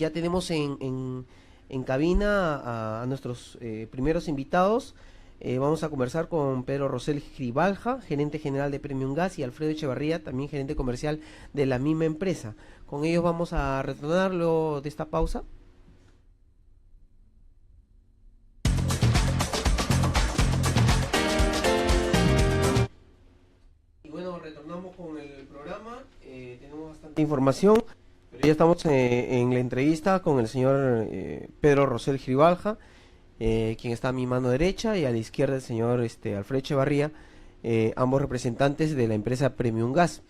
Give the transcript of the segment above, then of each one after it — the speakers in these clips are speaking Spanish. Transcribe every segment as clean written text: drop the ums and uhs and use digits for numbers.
Ya tenemos en cabina a nuestros primeros invitados. Vamos a conversar con Pedro Rosell Gribalja, gerente general de Premium Gas, y Alfredo Echevarría, también gerente comercial de la misma empresa. Con ellos vamos a retornar luego de esta pausa. Y bueno, retornamos con el programa. Tenemos bastante información, pero ya estamos en la entrevista con el señor Pedro Rosell Gribalja, quien está a mi mano derecha, y a la izquierda el señor Alfredo Echevarría, ambos representantes de la empresa Premium Gas.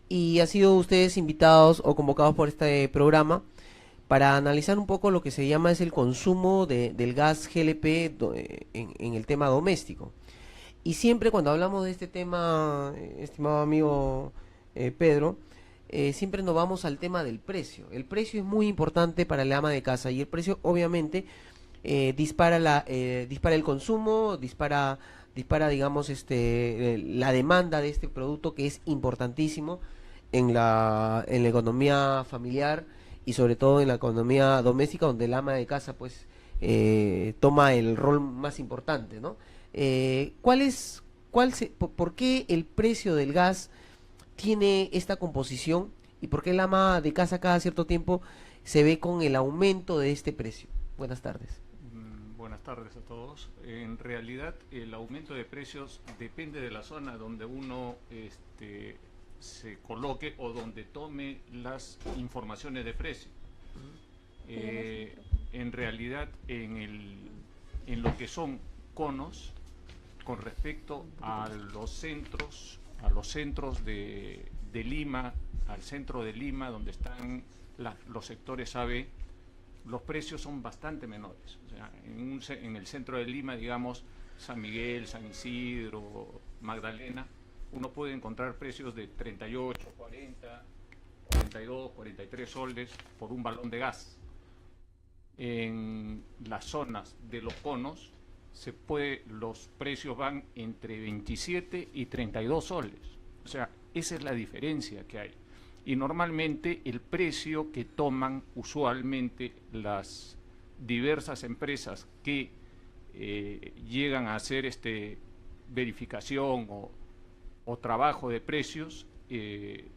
Y han sido ustedes invitados o convocados por este programa para analizar un poco lo que se llama es el consumo del gas GLP en el tema doméstico. Y siempre cuando hablamos de este tema, estimado amigo Pedro, siempre nos vamos al tema del precio. El precio es muy importante para el ama de casa, y el precio obviamente dispara el consumo, dispara digamos la demanda de este producto, que es importantísimo en la economía familiar y sobre todo en la economía doméstica, donde el ama de casa pues toma el rol más importante, ¿no? ¿Por qué el precio del gas tiene esta composición, y por qué el ama de casa cada cierto tiempo se ve con el aumento de este precio? Buenas tardes. Buenas tardes a todos. En realidad el aumento de precios depende de la zona donde uno se coloque o donde tome las informaciones de precio. En realidad en lo que son conos, con respecto a los centros de Lima, al centro de Lima, donde están los sectores AB, los precios son bastante menores. O sea, en el centro de Lima, digamos, San Miguel, San Isidro, Magdalena, uno puede encontrar precios de 38, 40, 42, 43 soles por un balón de gas. En las zonas de los conos, los precios van entre 27 y 32 soles. O sea, esa es la diferencia que hay. Y normalmente el precio que toman usualmente las diversas empresas que llegan a hacer verificación o trabajo de precios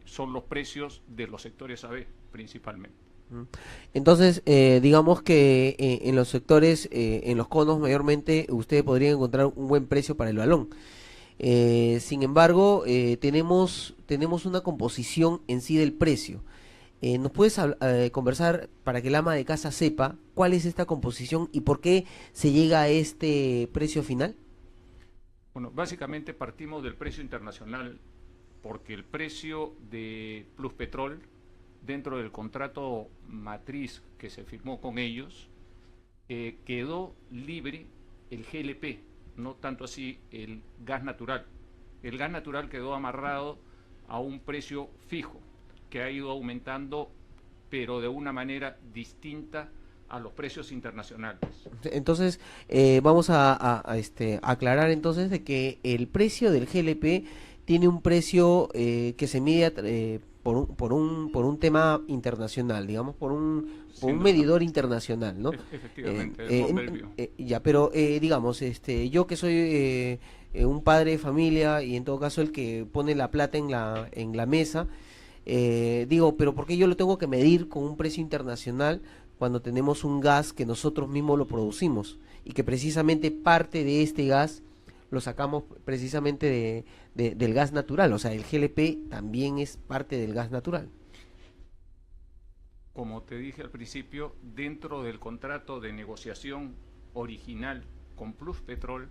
son los precios de los sectores AB principalmente. Entonces, digamos que en los sectores, en los conos mayormente, ustedes podrían encontrar un buen precio para el balón. Sin embargo, tenemos una composición en sí del precio. ¿Nos puedes conversar para que el ama de casa sepa cuál es esta composición y por qué se llega a este precio final? Bueno, básicamente partimos del precio internacional, porque el precio de Pluspetrol, dentro del contrato matriz que se firmó con ellos, quedó libre el GLP, no tanto así el gas natural. El gas natural quedó amarrado a un precio fijo, que ha ido aumentando, pero de una manera distinta a los precios internacionales. Entonces, vamos a aclarar entonces de que el precio del GLP tiene un precio que se mide por un tema internacional, digamos, por un medidor internacional, ¿no? Efectivamente, ya, pero digamos, yo que soy un padre de familia, y en todo caso el que pone la plata en la mesa, digo, pero ¿por qué yo lo tengo que medir con un precio internacional cuando tenemos un gas que nosotros mismos lo producimos, y que precisamente parte de este gas lo sacamos precisamente del gas natural? O sea, el GLP también es parte del gas natural. Como te dije al principio, dentro del contrato de negociación original con Pluspetrol,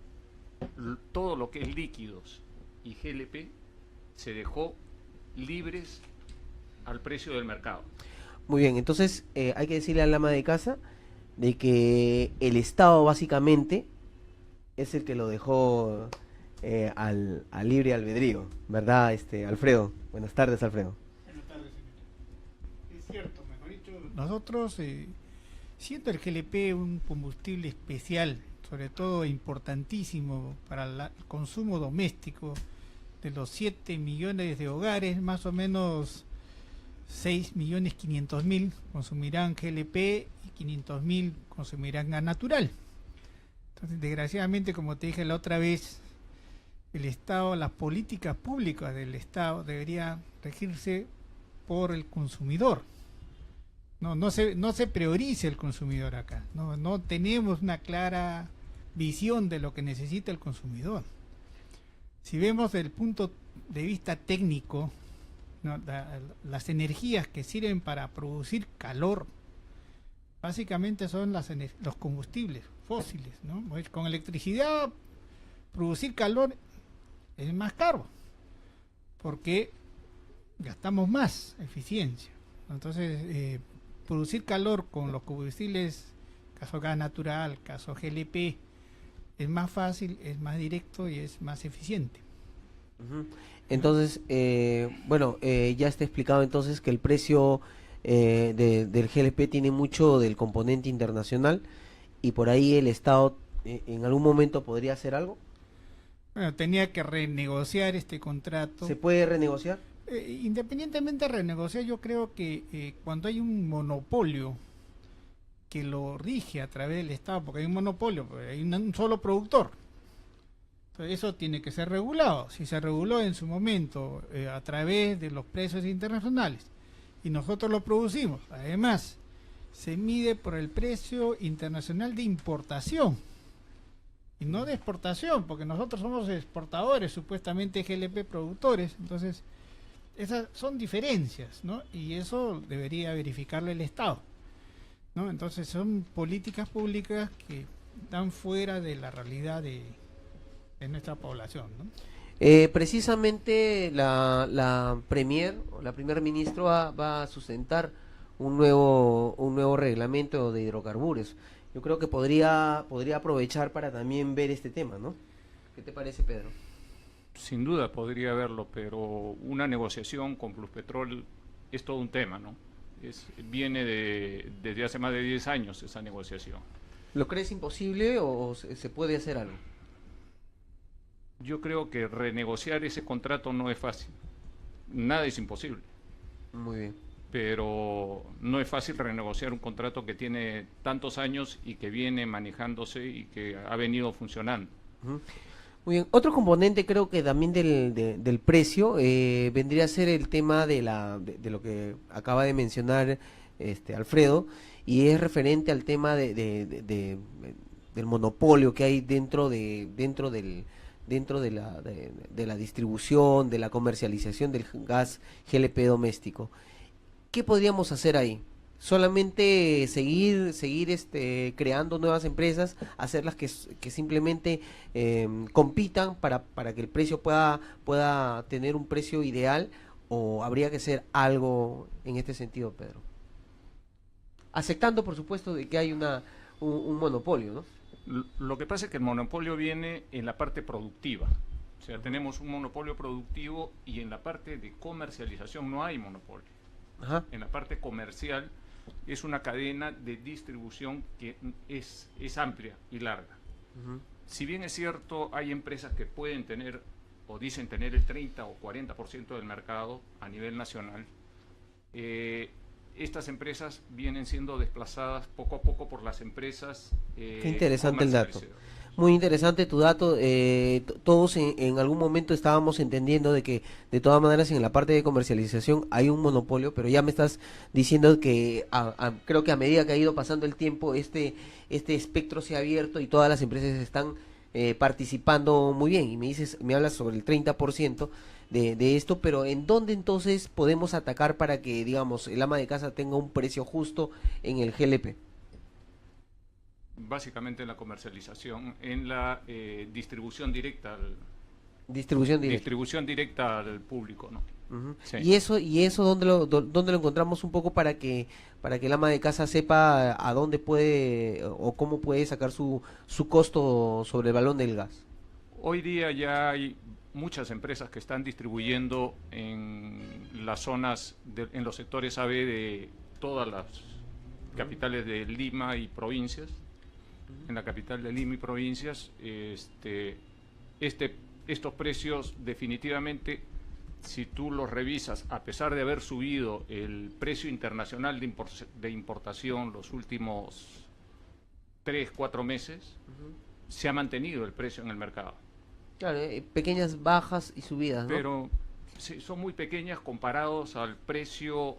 todo lo que es líquidos y GLP se dejó libres al precio del mercado. Muy bien, entonces hay que decirle al ama de casa de que el Estado básicamente es el que lo dejó al libre albedrío, ¿verdad, Alfredo? Buenas tardes, Alfredo. Buenas tardes, señor. Es cierto, mejor dicho, nosotros, siendo el GLP un combustible especial, sobre todo importantísimo para el consumo doméstico de los 7 millones de hogares, más o menos 6.500.000 consumirán GLP y 500.000 consumirán gas natural. Entonces, desgraciadamente, como te dije la otra vez, el Estado, las políticas públicas del Estado deberían regirse por el consumidor. No se prioriza el consumidor acá. No tenemos una clara visión de lo que necesita el consumidor. Si vemos desde el punto de vista técnico, ¿no? Las energías que sirven para producir calor básicamente son los combustibles fósiles, ¿no? Pues con electricidad producir calor es más caro porque gastamos más eficiencia. Entonces producir calor con los combustibles, caso gas natural, caso GLP, es más fácil, es más directo y es más eficiente. Entonces, ya está explicado entonces que el precio del GLP tiene mucho del componente internacional y por ahí el Estado en algún momento podría hacer algo. Bueno, tenía que renegociar este contrato. ¿Se puede renegociar? Independientemente de renegociar, yo creo que cuando hay un monopolio que lo rige a través del Estado, porque hay un monopolio, hay un solo productor, entonces eso tiene que ser regulado. Si se reguló en su momento a través de los precios internacionales y nosotros lo producimos, además se mide por el precio internacional de importación y no de exportación, porque nosotros somos exportadores, supuestamente GLP productores. Entonces esas son diferencias, ¿no? Y eso debería verificarlo el Estado, ¿no? Entonces son políticas públicas que están fuera de la realidad de nuestra población, ¿no? Precisamente la Premier o la primer ministro va a sustentar un nuevo reglamento de hidrocarburos. Yo creo que podría aprovechar para también ver este tema, ¿no? ¿Qué te parece, Pedro? Sin duda podría haberlo, pero una negociación con Pluspetrol es todo un tema, ¿no? Viene desde hace más de 10 años esa negociación. ¿Lo crees imposible o se puede hacer algo? Yo creo que renegociar ese contrato no es fácil. Nada es imposible. Muy bien. Pero no es fácil renegociar un contrato que tiene tantos años y que viene manejándose y que ha venido funcionando. Muy bien. Otro componente creo que también del precio vendría a ser el tema de lo que acaba de mencionar Alfredo, y es referente al tema del monopolio que hay dentro de la distribución, de la comercialización del gas GLP doméstico. ¿Qué podríamos hacer ahí? Solamente seguir creando nuevas empresas, hacerlas que simplemente compitan para que el precio pueda tener un precio ideal, o habría que hacer algo en este sentido, Pedro? Aceptando, por supuesto, de que hay un monopolio, ¿no? Lo que pasa es que el monopolio viene en la parte productiva. O sea, tenemos un monopolio productivo y en la parte de comercialización no hay monopolio. Ajá. En la parte comercial es una cadena de distribución que es amplia y larga. Si bien es cierto, hay empresas que pueden tener o dicen tener el 30 o 40% del mercado a nivel nacional, estas empresas vienen siendo desplazadas poco a poco por las empresas. Qué interesante el dato. Muy interesante tu dato. Todos en algún momento estábamos entendiendo de que de todas maneras en la parte de comercialización hay un monopolio, pero ya me estás diciendo que creo que a medida que ha ido pasando el tiempo este espectro se ha abierto y todas las empresas están participando muy bien, y me hablas sobre el 30% de esto, pero ¿en dónde entonces podemos atacar para que, digamos, el ama de casa tenga un precio justo en el GLP? Básicamente en la comercialización, en la distribución directa distribución directa al público, ¿no? Sí. ¿Y eso dónde lo encontramos un poco para que el ama de casa sepa a dónde puede o cómo puede sacar su costo sobre el balón del gas? Hoy día ya hay muchas empresas que están distribuyendo en las zonas, en los sectores AB de todas las capitales de Lima y provincias. En la capital de Lima y provincias, estos precios definitivamente si tú los revisas, a pesar de haber subido el precio internacional de importación los últimos 3, 4 meses, se ha mantenido el precio en el mercado. Claro, pequeñas bajas y subidas, ¿no? Pero sí, son muy pequeñas comparados al precio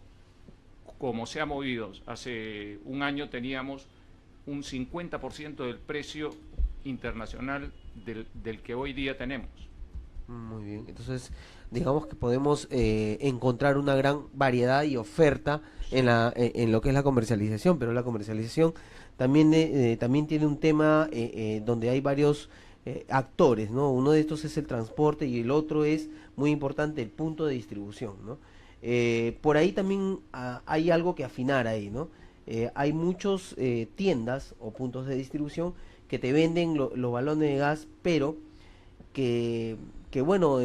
como se ha movido. Hace un año teníamos un 50% del precio internacional del que hoy día tenemos. Muy bien, entonces digamos que podemos encontrar una gran variedad y oferta en lo que es la comercialización, pero la comercialización también también tiene un tema donde hay varios actores, ¿no? Uno de estos es el transporte y el otro es muy importante el punto de distribución, ¿no? Por ahí también hay algo que afinar ahí, ¿no? Hay muchos tiendas o puntos de distribución que te venden los balones de gas, pero que bueno,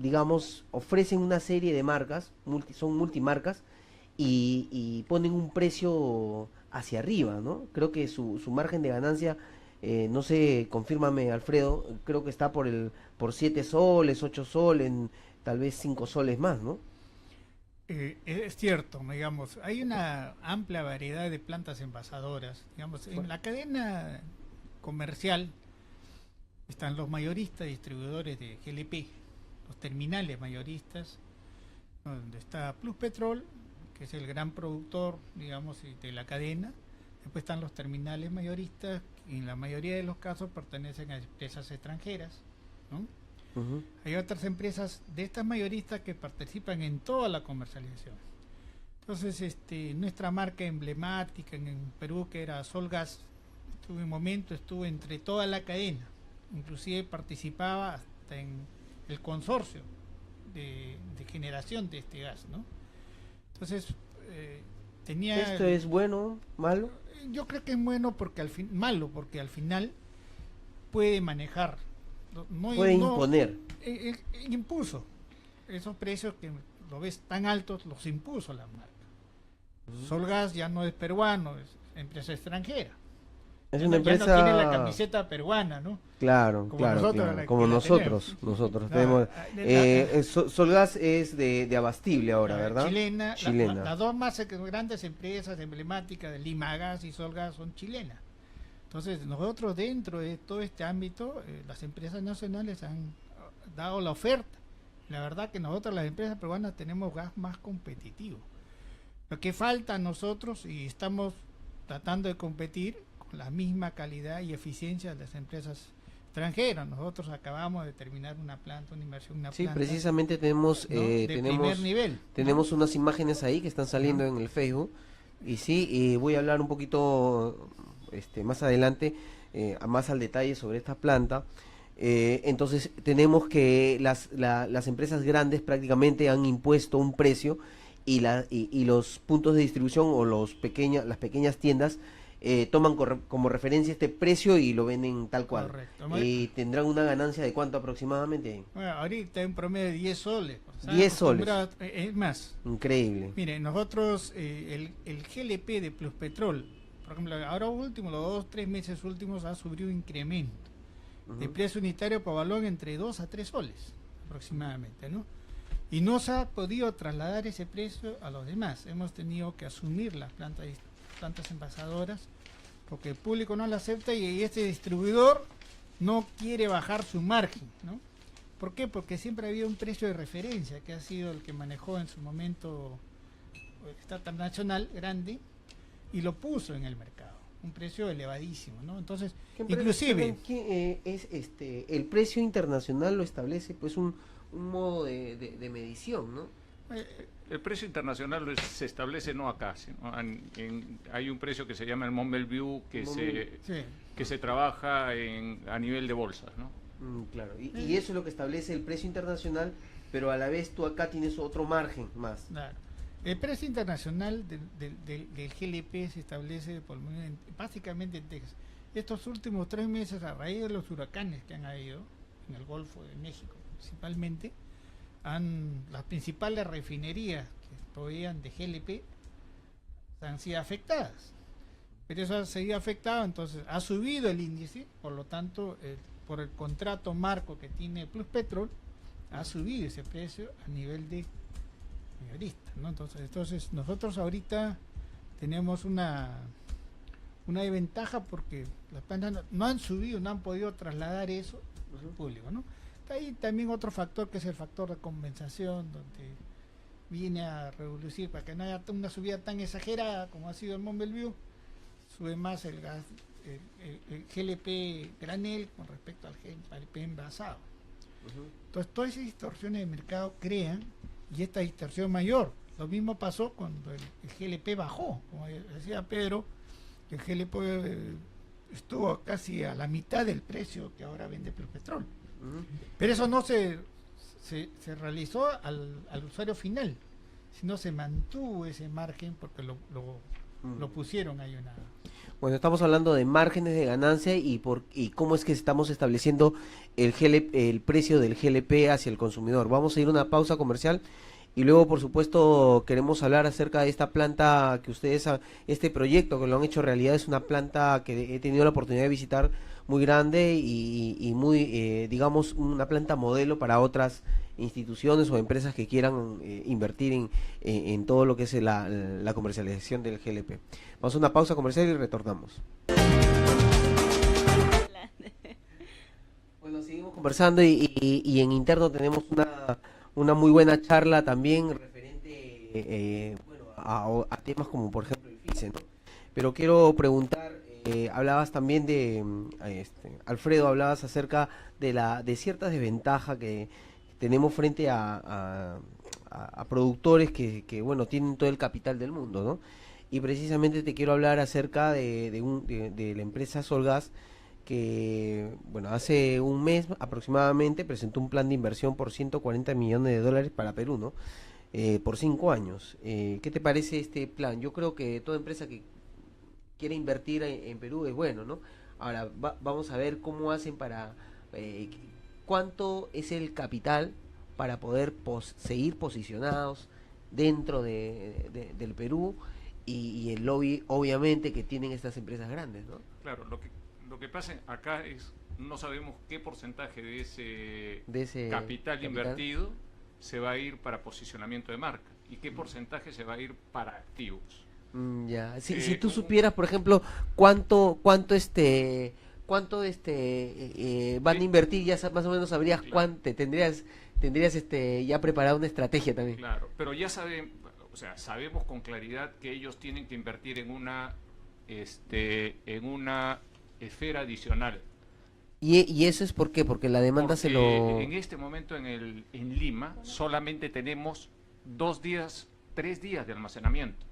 digamos, ofrecen una serie de marcas, son multimarcas, y ponen un precio hacia arriba, ¿no? Creo que su margen de ganancia, no sé, confírmame Alfredo, creo que está por 7 soles, 8 soles, tal vez 5 soles más, ¿no? Es cierto, digamos, hay una amplia variedad de plantas envasadoras, digamos, en la cadena comercial están los mayoristas distribuidores de GLP, los terminales mayoristas, donde está Plus Petrol, que es el gran productor, digamos, de la cadena. Después están los terminales mayoristas, y en la mayoría de los casos pertenecen a empresas extranjeras, ¿no? Hay otras empresas de estas mayoristas que participan en toda la comercialización. Entonces, nuestra marca emblemática en Perú, que era Solgas, estuvo entre toda la cadena. Inclusive participaba hasta en el consorcio de generación de este gas, ¿no? Entonces, tenía... ¿Esto es bueno, malo? Yo creo que es bueno porque malo, porque al final puede manejar, puede imponer. Impuso esos precios que lo ves tan altos, los impuso la marca. Solgas ya no es peruano, es empresa extranjera. Es una empresa... Ya no tiene la camiseta peruana, ¿no? Claro, como claro, nosotros, claro. Como nosotros tenemos. Solgas es de Abastible ahora, ¿verdad? Chilena. Chilena. Las dos más grandes empresas emblemáticas de Limagas y Solgas son chilenas. Entonces, nosotros dentro de todo este ámbito, las empresas nacionales han dado la oferta. La verdad que nosotros, las empresas peruanas, tenemos gas más competitivo. Lo que falta a nosotros, y estamos tratando de competir con la misma calidad y eficiencia de las empresas extranjeras. Nosotros acabamos de terminar una inversión, una sí, planta. Precisamente tenemos, ¿no? De primer nivel. Tenemos unas imágenes ahí que están saliendo en el Facebook. Y sí, voy a hablar un poquito más adelante, más al detalle sobre esta planta. Entonces tenemos que las empresas grandes prácticamente han impuesto un precio y los puntos de distribución o las pequeñas tiendas toman como referencia este precio y lo venden tal cual. Correcto. Y tendrán una ganancia de ¿cuánto aproximadamente? Bueno, ahorita en promedio de 10 soles. 10 soles. Es más. Increíble. Mire, nosotros, el GLP de Plus Petrol, por ejemplo, ahora último, los 2-3 meses últimos ha sufrido un incremento de precio unitario por balón entre 2 a 3 soles aproximadamente, ¿no? Y no se ha podido trasladar ese precio a los demás. Hemos tenido que asumir las plantas envasadoras porque el público no la acepta y este distribuidor no quiere bajar su margen, ¿no? ¿Por qué? Porque siempre ha habido un precio de referencia que ha sido el que manejó en su momento Stata Nacional grande y lo puso en el mercado, un precio elevadísimo, ¿no? Entonces, inclusive es el precio internacional lo establece pues un modo de medición, ¿no? El precio internacional se establece no acá, sino hay un precio que se llama el Mont Belvieu que se trabaja a nivel de bolsas, ¿no? Claro, y eso es lo que establece el precio internacional, pero a la vez tú acá tienes otro margen más. Claro. El precio internacional del GLP se establece básicamente en Texas. Estos últimos 3 meses, a raíz de los huracanes que han habido en el Golfo de México principalmente, las principales refinerías que proveían de GLP han sido afectadas. Pero eso ha seguido afectado, entonces ha subido el índice, por lo tanto, por el contrato marco que tiene Plus Petrol, ha subido ese precio a nivel de mayorista, ¿no? Entonces nosotros ahorita tenemos una desventaja porque las plantas no han subido, no han podido trasladar eso al público, ¿no? Hay también otro factor que es el factor de compensación, donde viene a reducir para que no haya una subida tan exagerada como ha sido el Mont Belvieu, sube más el gas, el GLP granel con respecto al GLP envasado. Entonces todas esas distorsiones de mercado crean, y esta distorsión mayor, lo mismo pasó cuando el GLP bajó, como decía Pedro, el GLP estuvo casi a la mitad del precio que ahora vende Petropetrol. Pero eso no se realizó al usuario final, sino se mantuvo ese margen porque lo pusieron ahí una... Bueno, estamos hablando de márgenes de ganancia y cómo es que estamos estableciendo el precio del GLP hacia el consumidor. Vamos a ir a una pausa comercial y luego, por supuesto, queremos hablar acerca de esta planta que ustedes, este proyecto que lo han hecho realidad, es una planta que he tenido la oportunidad de visitar, muy grande y muy, digamos, una planta modelo para otras instituciones o empresas que quieran invertir en todo lo que es la comercialización del GLP. Vamos a una pausa comercial y retornamos. Bueno, seguimos conversando y en interno tenemos una muy buena charla también referente bueno, a temas como por ejemplo el FICE, ¿no? Pero quiero preguntar, hablabas también de, Alfredo, hablabas acerca de ciertas desventajas que tenemos frente a productores que bueno, tienen todo el capital del mundo, ¿no? Y precisamente te quiero hablar acerca de la empresa Solgas, que bueno, hace un mes aproximadamente presentó un plan de inversión por 140 millones de dólares para Perú, ¿no? Por 5 años. ¿Qué te parece este plan? Yo creo que toda empresa que quiere invertir en Perú es bueno, ¿no? Ahora vamos a ver cómo hacen para... cuánto es el capital para poder seguir posicionados dentro del Perú y el lobby obviamente que tienen estas empresas grandes, ¿no? Claro, lo que pasa acá es, no sabemos qué porcentaje de ese capital invertido se va a ir para posicionamiento de marca y qué porcentaje se va a ir para activos. Ya, si tú supieras, por ejemplo, cuánto van a invertir, ya más o menos sabrías claro. Cuánto, tendrías ya preparado una estrategia también. Claro, pero ya sabemos con claridad que ellos tienen que invertir en una esfera adicional. ¿Y eso es por qué? Porque la demanda Porque en este momento en Lima solamente tenemos 3 días de almacenamiento.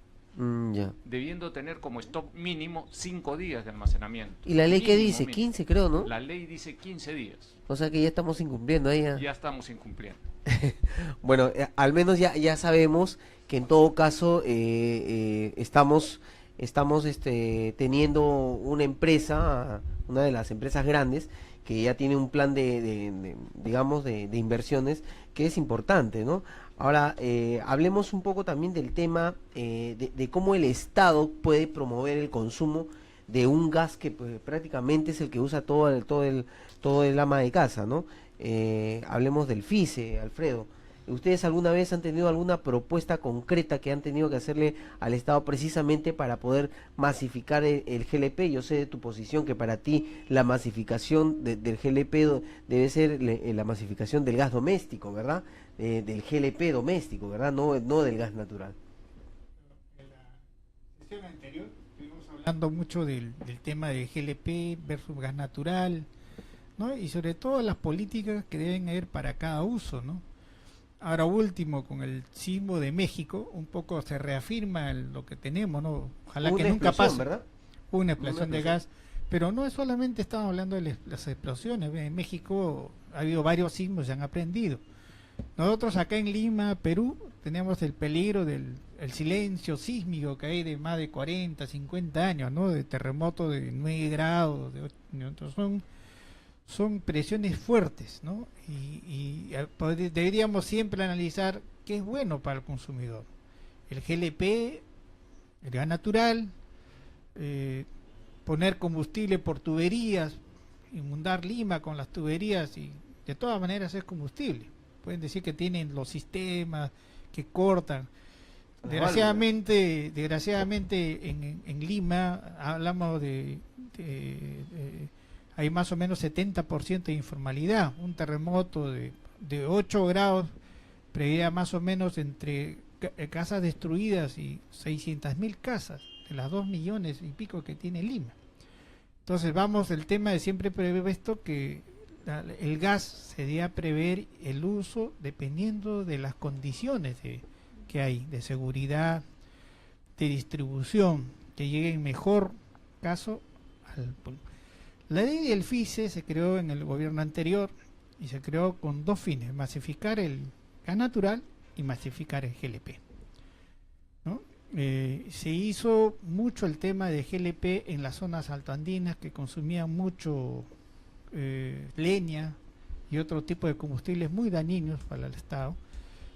Ya. Debiendo tener como stock mínimo 5 días de almacenamiento. ¿Y la ley qué dice? Mínimo. 15 creo, ¿no? La ley dice 15 días. O sea que ya estamos incumpliendo ahí. Ya estamos incumpliendo. Bueno, al menos ya sabemos que en todo caso estamos teniendo una empresa, una de las empresas grandes, que ya tiene un plan digamos, de inversiones que es importante, ¿no? Ahora, hablemos un poco también del tema de cómo el Estado puede promover el consumo de un gas que pues, prácticamente es el que usa todo el ama de casa, ¿no? Hablemos del FICE, Alfredo. ¿Ustedes alguna vez han tenido alguna propuesta concreta que han tenido que hacerle al Estado precisamente para poder masificar el GLP? Yo sé de tu posición que para ti la masificación del GLP debe ser la masificación del gas doméstico, ¿verdad? Del GLP doméstico, ¿verdad? No del gas natural. En la sesión anterior estuvimos hablando mucho del tema del GLP versus gas natural, ¿no? Y sobre todo las políticas que deben haber para cada uso, ¿no? Ahora último, con el sismo de México, un poco se reafirma lo que tenemos, ¿no? Ojalá que nunca pase, ¿verdad? Una explosión de gas, pero no es solamente estamos hablando de las explosiones. En México ha habido varios sismos, se han aprendido. Nosotros acá en Lima, Perú, tenemos el peligro del silencio sísmico que hay de más de 40, 50 años, ¿no? De terremotos de 9 grados, son presiones fuertes, ¿no? Y deberíamos siempre analizar qué es bueno para el consumidor. El GLP, el gas natural, poner combustible por tuberías, inundar Lima con las tuberías y de todas maneras es combustible. pueden decir que tienen los sistemas, que cortan. Las Desgraciadamente en Lima hablamos hay más o menos 70% de informalidad. Un terremoto de 8 grados preveía más o menos entre casas destruidas y 600.000 casas de las 2 millones y pico que tiene Lima. Entonces vamos, el tema de siempre prever esto, que el gas se debe prever el uso dependiendo de las condiciones que hay, de seguridad, de distribución, que llegue en mejor caso al... La ley del FICE se creó en el gobierno anterior y se creó con dos fines: masificar el gas natural y masificar el GLP, ¿no? Se hizo mucho el tema de GLP en las zonas altoandinas, que consumían mucho leña y otro tipo de combustibles muy dañinos para el Estado,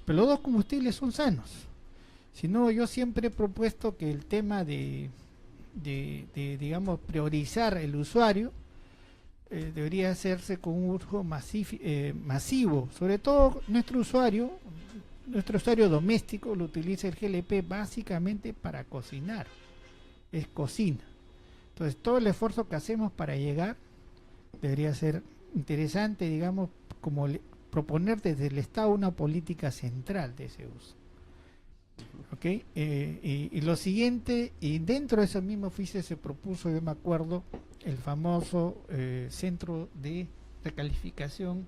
pero los dos combustibles son sanos. Si no, yo siempre he propuesto que el tema de digamos, priorizar el usuario debería hacerse con un uso masivo. Sobre todo nuestro usuario doméstico lo utiliza el GLP básicamente para cocinar, es cocina. Entonces todo el esfuerzo que hacemos para llegar debería ser interesante, digamos, como proponer desde el Estado una política central de ese uso. ¿Okay? Y lo siguiente, y dentro de ese mismo oficio se propuso, yo me acuerdo, el famoso centro de recalificación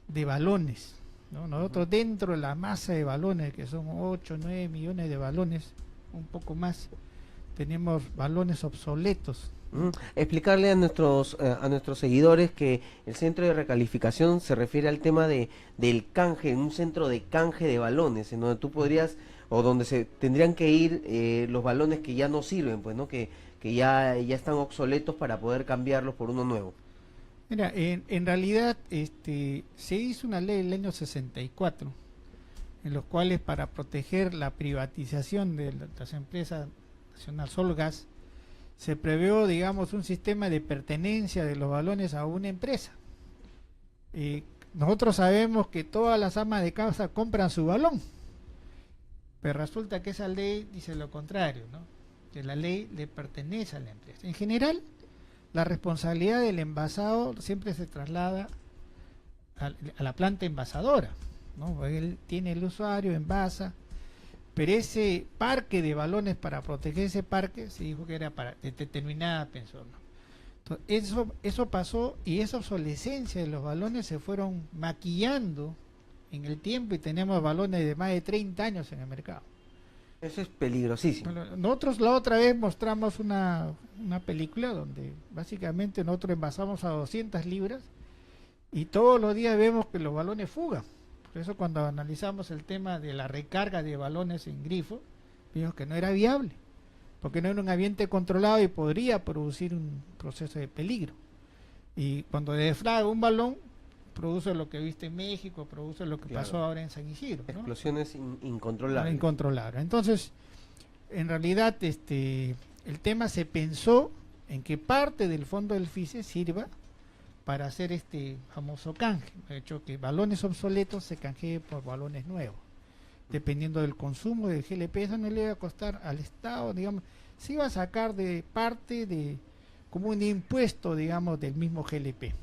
de balones, ¿no? Nosotros dentro de la masa de balones, que son 8, 9 millones de balones, un poco más, tenemos balones obsoletos. Explicarle a nuestros seguidores que el centro de recalificación se refiere al tema del canje, un centro de canje de balones, en donde tú podrías, o donde se tendrían que ir los balones que ya no sirven, pues, ¿no? Que ya están obsoletos, para poder cambiarlos por uno nuevo. Mira, en realidad se hizo una ley en el año 64, en los cuales, para proteger la privatización de las empresas Nacional Solgas, se previó, digamos, un sistema de pertenencia de los balones a una empresa. Nosotros sabemos que todas las amas de casa compran su balón, pero resulta que esa ley dice lo contrario, ¿no? Que la ley le pertenece a la empresa. En general, la responsabilidad del envasado siempre se traslada a la planta envasadora, ¿no? Él tiene el usuario, envasa, pero ese parque de balones, para proteger ese parque, se dijo que era para determinada persona. Entonces, eso pasó, y esa obsolescencia de los balones se fueron maquillando en el tiempo, y tenemos balones de más de 30 años en el mercado. Eso es peligrosísimo. Bueno, nosotros la otra vez mostramos una película donde básicamente nosotros envasamos a 200 libras y todos los días vemos que los balones fugan. Por eso, cuando analizamos el tema de la recarga de balones en grifo, vimos que no era viable, porque no era un ambiente controlado y podría producir un proceso de peligro. Y cuando deflaga un balón, produce lo que viste en México, produce lo que pasó ahora en San Isidro, ¿no? Explosiones incontrolables. Incontrolables. Entonces, en realidad, el tema se pensó en que parte del fondo del FICE sirva para hacer este famoso canje. De hecho, que balones obsoletos se canjeen por balones nuevos, dependiendo del consumo del GLP. Eso no le iba a costar al Estado, digamos, se iba a sacar de parte de como un impuesto, digamos, del mismo GLP.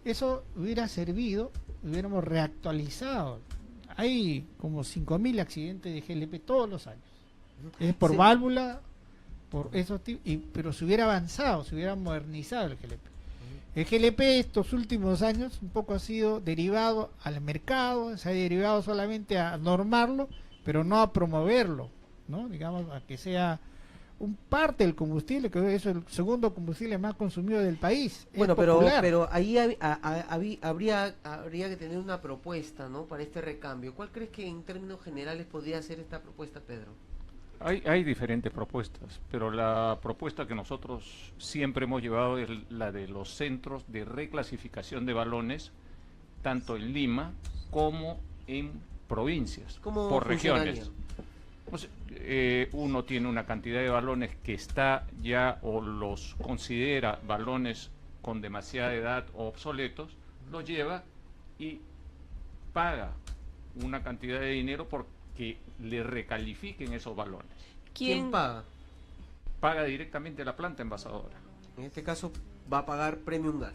Eso hubiera servido, hubiéramos reactualizado. Hay como 5.000 accidentes de GLP todos los años. Es por válvula, por esos tipos, pero se hubiera avanzado, se hubiera modernizado el GLP. El GLP estos últimos años un poco ha sido derivado al mercado, se ha derivado solamente a normarlo, pero no a promoverlo, ¿no? Digamos, a que sea un parte del combustible, que es el segundo combustible más consumido del país. Bueno, pero ahí habría que tener una propuesta, ¿no? Para este recambio. ¿Cuál crees que en términos generales podría ser esta propuesta, Pedro? Hay diferentes propuestas, pero la propuesta que nosotros siempre hemos llevado es la de los centros de reclasificación de balones, tanto en Lima como en provincias, por regiones. Uno tiene una cantidad de balones que está ya, o los considera balones con demasiada edad o obsoletos, los lleva y paga una cantidad de dinero porque le recalifiquen esos balones. ¿Quién paga? Paga directamente la planta envasadora. En este caso va a pagar Premium Gas.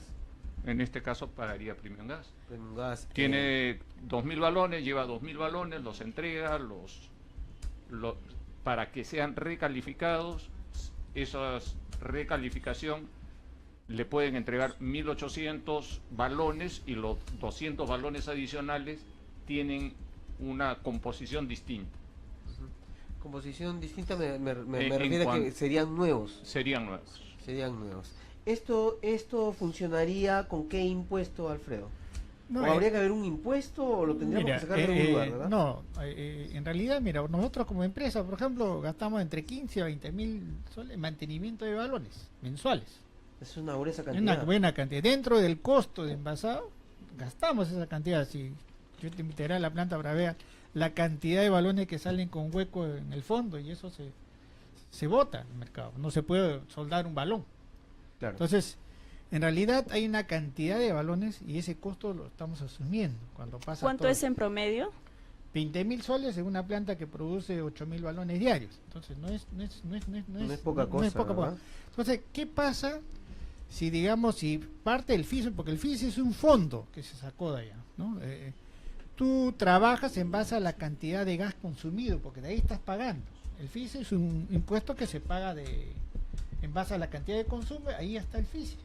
En este caso pagaría Premium Gas. Premium Gas Tiene 2.000 balones, lleva 2.000 balones, los entrega, para que sean recalificados. Esa recalificación le pueden entregar 1.800 balones y los 200 balones adicionales tienen una composición distinta. Composición distinta me refiero a que serían nuevos. Serían nuevos. Serían nuevos. ¿Esto funcionaría con qué impuesto, Alfredo? No, ¿O habría que haber un impuesto o lo tendríamos que sacar de algún lugar, verdad? No, en realidad, mira, nosotros como empresa, por ejemplo, gastamos entre 15 a 20.000 soles en mantenimiento de balones mensuales. Es una gruesa Es cantidad. una buena cantidad. Dentro del costo de envasado, gastamos esa cantidad. Si yo te invitaré a la planta para ver la cantidad de balones que salen con hueco en el fondo y eso se bota en el mercado. No se puede soldar un balón. Claro. Entonces, en realidad hay una cantidad de balones y ese costo lo estamos asumiendo. Cuando pasa ¿Cuánto todo. es en promedio? 20.000 soles en una planta que produce 8.000 balones diarios. Entonces, no es poca cosa, no es poca ¿verdad? cosa. Entonces, ¿qué pasa si, digamos, si parte del FIS, porque el FIS es un fondo que se sacó de allá, ¿no? Tú trabajas en base a la cantidad de gas consumido, porque de ahí estás pagando. El FIS es un impuesto que se paga en base a la cantidad de consumo, ahí está el FIS.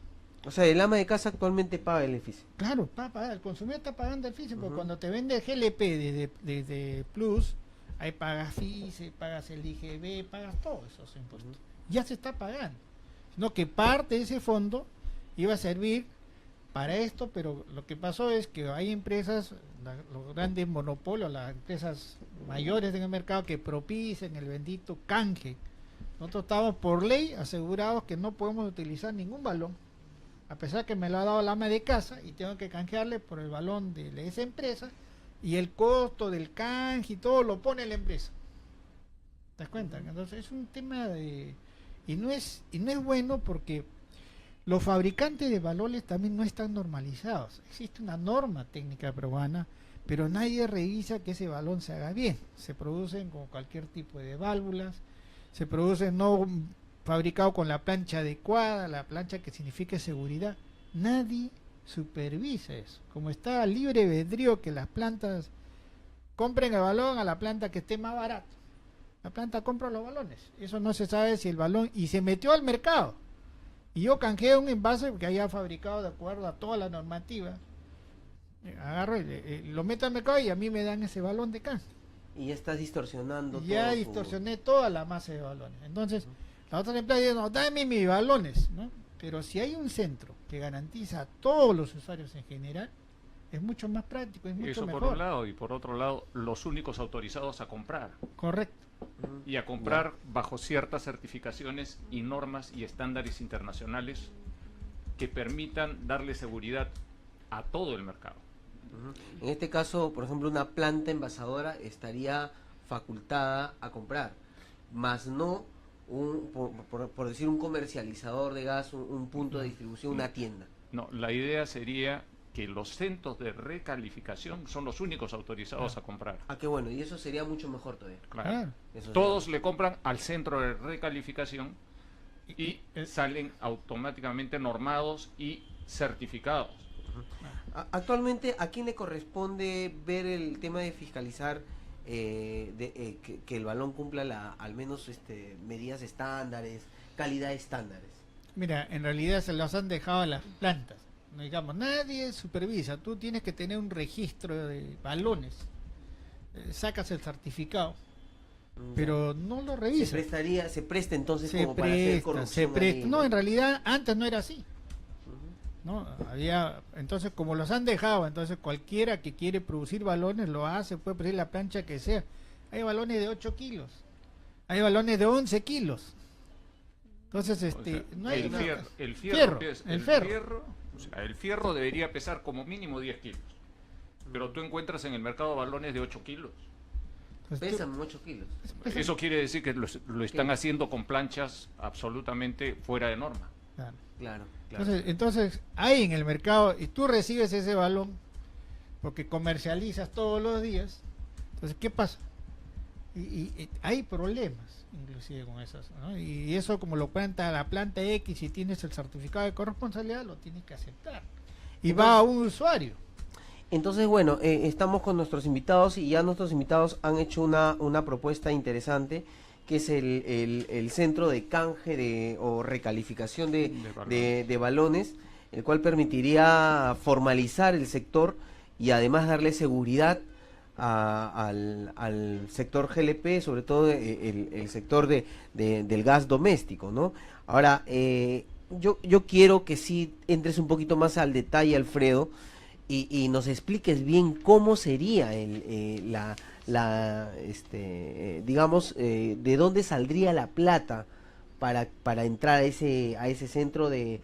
O sea, el ama de casa actualmente paga el edificio. Claro, el consumidor está pagando el FIS, porque Ujú. cuando te vende el GLP desde Plus, ahí pagas FIS, pagas el IGB, pagas todos esos impuestos. Ya se está pagando. Sino que parte de ese fondo iba a servir para esto, pero lo que pasó es que hay empresas, los grandes monopolios, las empresas mayores en el mercado que propician el bendito canje. Nosotros estamos por ley asegurados que no podemos utilizar ningún balón, a pesar que me lo ha dado la ama de casa y tengo que canjearle por el balón de esa empresa y el costo del canje y todo lo pone la empresa. ¿Te das cuenta? Entonces es un tema de... Y no es bueno porque los fabricantes de balones también no están normalizados. Existe una norma técnica peruana, pero nadie revisa que ese balón se haga bien. Se producen con cualquier tipo de válvulas, se producen no fabricado con la plancha adecuada, la plancha que significa seguridad. Nadie supervisa eso. Como está libre albedrío que las plantas compren el balón a la planta que esté más barato. La planta compra los balones. Eso no se sabe si el balón... Y se metió al mercado. Y yo canjeé un envase que haya fabricado de acuerdo a toda la normativa. Agarro y lo meto al mercado y a mí me dan ese balón de canje. Y ya estás distorsionando Ya todo distorsioné toda la masa de balones. Entonces, la otra empresa dice, no, dame mis balones, ¿no? Pero si hay un centro que garantiza a todos los usuarios en general, es mucho más práctico, es mucho Eso mejor. por un lado, y por otro lado, los únicos autorizados a comprar. Correcto. Y a comprar bajo ciertas certificaciones y normas y estándares internacionales que permitan darle seguridad a todo el mercado. En este caso, por ejemplo, una planta envasadora estaría facultada a comprar, más no por decir un comercializador de gas, un punto de distribución, una tienda. No, la idea sería que los centros de recalificación son los únicos autorizados a comprar. Ah, qué bueno, y eso sería mucho mejor todavía. Claro. Claro. Eso Todos le compran al centro de recalificación y Eh, salen automáticamente normados y certificados. Actualmente, ¿a quién le corresponde ver el tema de fiscalizar que el balón cumpla al menos medidas estándares, calidad estándares? Mira, en realidad se los han dejado a las plantas. No digamos, nadie supervisa. Tú tienes que tener un registro de balones. Sacas el certificado, pero no lo revisas. Se presta entonces Se como para hacer presta, corrupción se presta. ahí, No, en realidad antes no era así. Ujú. ¿No? Entonces, como los han dejado, entonces cualquiera que quiere producir balones lo hace, puede producir la plancha que sea. Hay balones de 8 kilos, hay balones de 11 kilos. Entonces, O sea, no hay el nada. fierro, o sea, el fierro debería pesar como mínimo 10 kilos. Pero tú encuentras en el mercado balones de 8 kilos. Entonces, Pesan 8 kilos. Eso quiere decir que lo están haciendo con planchas absolutamente fuera de norma. claro. Claro, claro. Entonces, hay en el mercado y tú recibes ese balón porque comercializas todos los días. Entonces, ¿qué pasa? Y hay problemas, inclusive con esas, ¿no? Y eso, como lo cuenta la planta X, si tienes el certificado de corresponsabilidad, lo tienes que aceptar. Y Entonces, va a un usuario. Entonces, bueno, estamos con nuestros invitados y ya nuestros invitados han hecho una propuesta interesante, que es el centro de canje o recalificación de balones, el cual permitiría formalizar el sector y además darle seguridad al sector GLP, sobre todo el sector del gas doméstico, ¿no? Ahora, yo quiero que sí entres un poquito más al detalle, Alfredo, y nos expliques bien cómo sería digamos, de dónde saldría la plata para entrar a ese centro de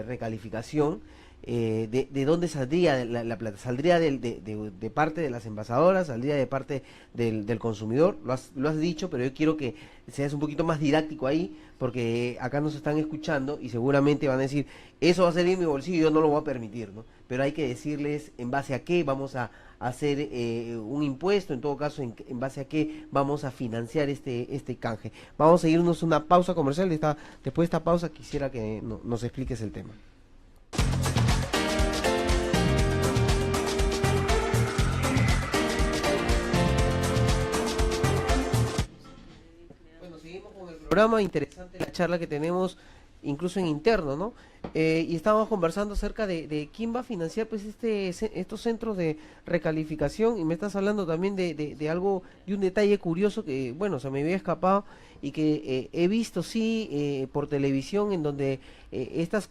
recalificación. De dónde saldría la plata. ¿Saldría de parte de las envasadoras? ¿Saldría de parte del consumidor? Lo has dicho, pero yo quiero que seas un poquito más didáctico ahí, porque acá nos están escuchando y seguramente van a decir, eso va a salir de mi bolsillo y yo no lo voy a permitir, ¿no? Pero hay que decirles en base a qué vamos a hacer un impuesto, en todo caso en base a qué vamos a financiar este canje. Vamos a irnos a una pausa comercial. Después de esta pausa quisiera que nos expliques el tema. Programa interesante la charla que tenemos incluso en interno, ¿no? Y estábamos conversando acerca de quién va a financiar pues estos centros de recalificación, y me estás hablando también de algo, de un detalle curioso que, bueno, se me había escapado y que he visto por televisión, en donde estos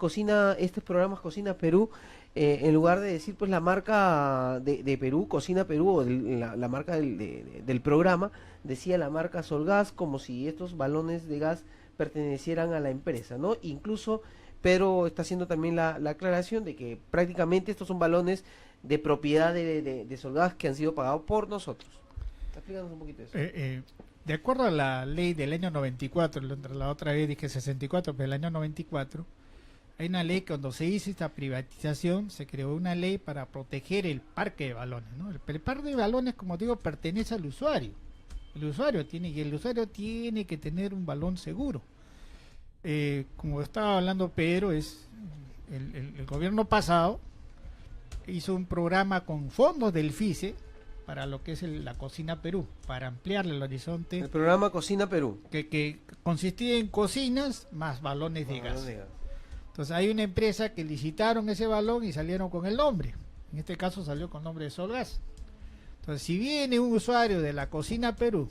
programas Cocina Perú, en lugar de decir pues la marca de Perú, Cocina Perú, o la marca del programa, decía la marca Solgas, como si estos balones de gas pertenecieran a la empresa, ¿no? Incluso Pedro está haciendo también la aclaración de que prácticamente estos son balones de propiedad de Solgas que han sido pagados por nosotros. Explícanos un poquito eso. De acuerdo a la ley del año 94, la otra vez dije 64, pero el año 94, hay una ley que cuando se hizo esta privatización, se creó una ley para proteger el parque de balones, ¿no? El parque de balones, como digo, pertenece al usuario. El usuario tiene que tener un balón seguro. Como estaba hablando Pedro, el gobierno pasado hizo un programa con fondos del FICE para lo que es la Cocina Perú, para ampliarle el horizonte. El programa Cocina Perú. Que consistía en cocinas más balones de gas. Entonces hay una empresa que licitaron ese balón y salieron con el nombre. En este caso salió con el nombre de Solgas. Entonces, si viene un usuario de la Cocina Perú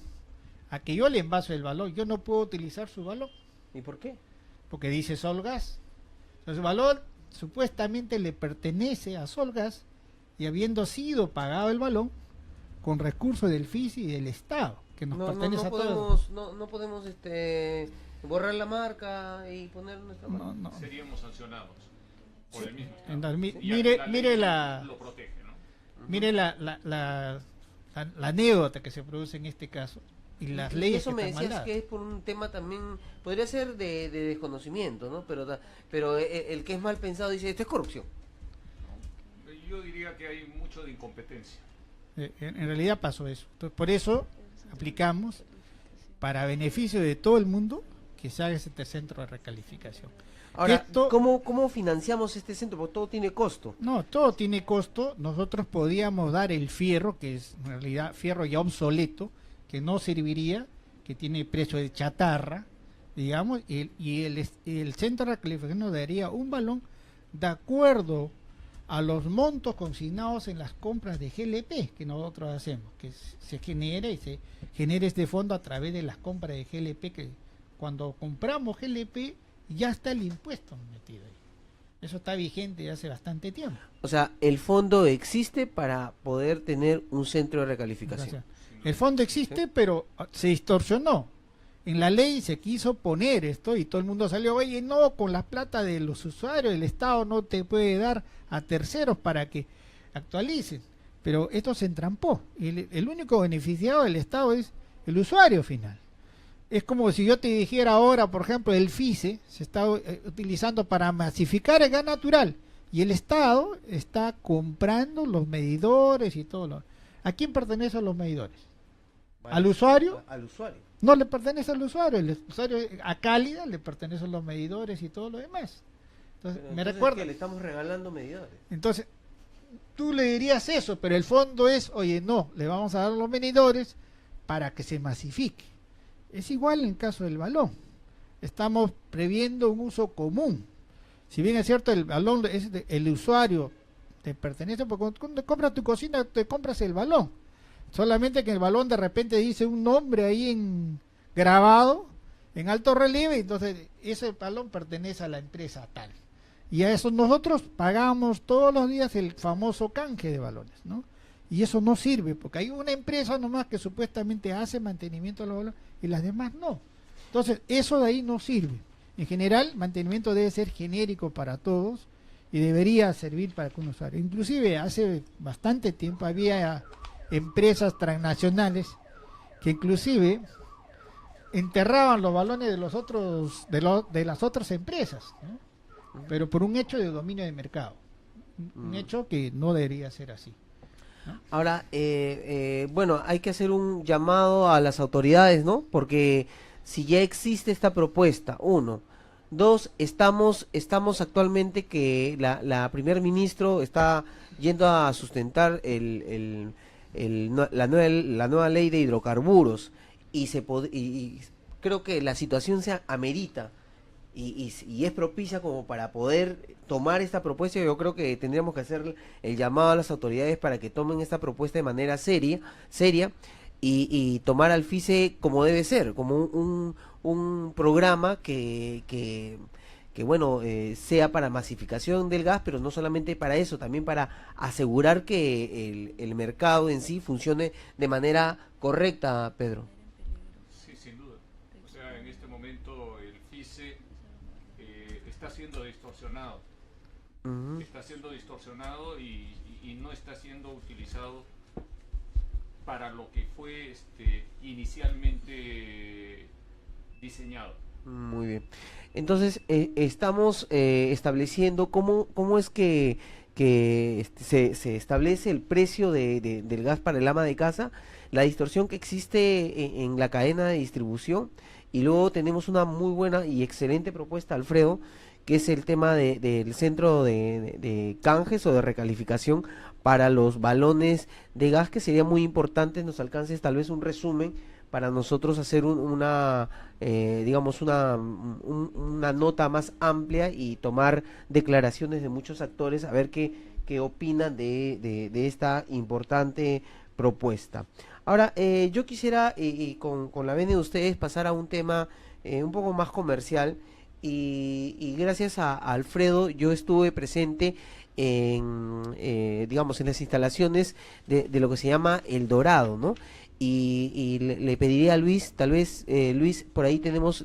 a que yo le envaso el balón, yo no puedo utilizar su balón. ¿Y por qué? Porque dice Solgas. Entonces, el balón supuestamente le pertenece a Solgas, y habiendo sido pagado el balón con recursos del FICI y del Estado, que nos pertenece a todos. No podemos borrar la marca y poner nuestra marca. No. Seríamos sancionados por el mismo Estado. Entonces, Y mire lo protege, ¿no? Mire la anécdota que se produce en este caso y las leyes eso que me están decías mal que es por un tema también, podría ser de desconocimiento, ¿no? Pero el que es mal pensado dice, esto es corrupción. Yo diría que hay mucho de incompetencia. En realidad pasó eso. Entonces, por eso aplicamos, para beneficio de todo el mundo, que se haga este centro de recalificación. Ahora, ¿cómo financiamos este centro? Porque todo tiene costo. No, todo tiene costo. Nosotros podíamos dar el fierro, que es en realidad fierro ya obsoleto, que no serviría, que tiene precio de chatarra, digamos, y el centro de recalificación nos daría un balón de acuerdo a los montos consignados en las compras de GLP que nosotros hacemos, que se genera este fondo a través de las compras de GLP, que cuando compramos GLP ya está el impuesto metido ahí. Eso está vigente hace bastante tiempo. O sea, el fondo existe para poder tener un centro de recalificación. O sea, el fondo existe, pero se distorsionó. En la ley se quiso poner esto y todo el mundo salió, oye, no, con la plata de los usuarios, el Estado no te puede dar a terceros para que actualicen. Pero esto se entrampó. El único beneficiado del Estado es el usuario final. Es como si yo te dijera ahora, por ejemplo, el FICE se está utilizando para masificar el gas natural, Y el Estado está comprando los medidores y todo lo... ¿A quién pertenecen los medidores? ¿Al usuario? Al usuario. No le pertenece al usuario, el usuario a Cálida le pertenecen los medidores y todo lo demás. Entonces, Pero me entonces, recuerda. ¿qué? Le estamos regalando medidores. Entonces, tú le dirías eso, pero el fondo es, oye, no, le vamos a dar los medidores para que se masifique. Es igual en el caso del balón. Estamos previendo un uso común. Si bien es cierto, el balón es el usuario te pertenece, porque cuando compras tu cocina, te compras el balón. Solamente que el balón de repente dice un nombre ahí grabado en alto relieve, entonces ese balón pertenece a la empresa tal. Y a eso nosotros pagamos todos los días el famoso canje de balones, ¿no? Y eso no sirve, porque hay una empresa nomás que supuestamente hace mantenimiento de los balones y las demás no. Entonces, eso de ahí no sirve. En general, mantenimiento debe ser genérico para todos y debería servir para que un usuario. Inclusive, hace bastante tiempo había empresas transnacionales que inclusive enterraban los balones de los otros de las otras empresas, ¿no? Pero por un hecho de dominio de mercado, un hecho que no debería ser así, ¿no? Ahora, bueno, hay que hacer un llamado a las autoridades, ¿no? Porque si ya existe esta propuesta, uno, dos, estamos actualmente que la primer ministro está yendo a sustentar la nueva ley de hidrocarburos y creo que la situación se amerita y es propicia como para poder tomar esta propuesta. Yo creo que tendríamos que hacer el llamado a las autoridades para que tomen esta propuesta de manera seria y tomar al FICE como debe ser, como un programa que bueno, sea para masificación del gas, pero no solamente para eso, también para asegurar que el mercado en sí funcione de manera correcta, Pedro. Sí, sin duda. O sea, en este momento el FICE está siendo distorsionado. Está siendo distorsionado y no está siendo utilizado para lo que fue inicialmente diseñado. Muy bien. Entonces, estamos estableciendo cómo es que se establece el precio del gas para el ama de casa, la distorsión que existe en la cadena de distribución, y luego tenemos una muy buena y excelente propuesta, Alfredo, que es el tema del centro de canjes o de recalificación para los balones de gas, que sería muy importante. Nos alcances tal vez un resumen para nosotros hacer digamos una nota más amplia y tomar declaraciones de muchos actores a ver qué opinan de esta importante propuesta. Ahora, yo quisiera, con la venia de ustedes, pasar a un tema un poco más comercial, y gracias a Alfredo yo estuve presente digamos, en las instalaciones de lo que se llama El Dorado, ¿no? Y le pediría a Luis, tal vez, Luis, por ahí tenemos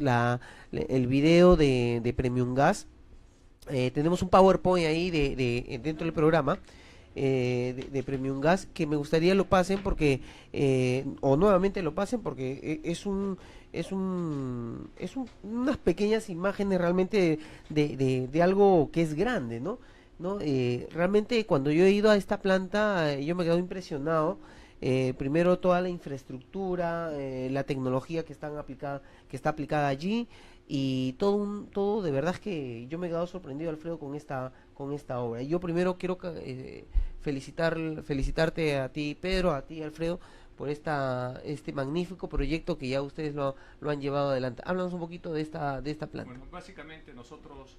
el video de Premium Gas. Tenemos un PowerPoint ahí dentro del programa de Premium Gas, que me gustaría lo pasen porque o nuevamente lo pasen porque unas pequeñas imágenes realmente de algo que es grande, ¿no? Realmente cuando yo he ido a esta planta yo me quedo impresionado. Primero toda la infraestructura, la tecnología que está aplicada allí, y todo de verdad es que yo me he quedado sorprendido, Alfredo, con esta obra. Y yo primero quiero felicitarte a ti, Pedro, a ti, Alfredo, por este magnífico proyecto que ya ustedes lo han llevado adelante. Háblanos un poquito de esta planta. Bueno, básicamente nosotros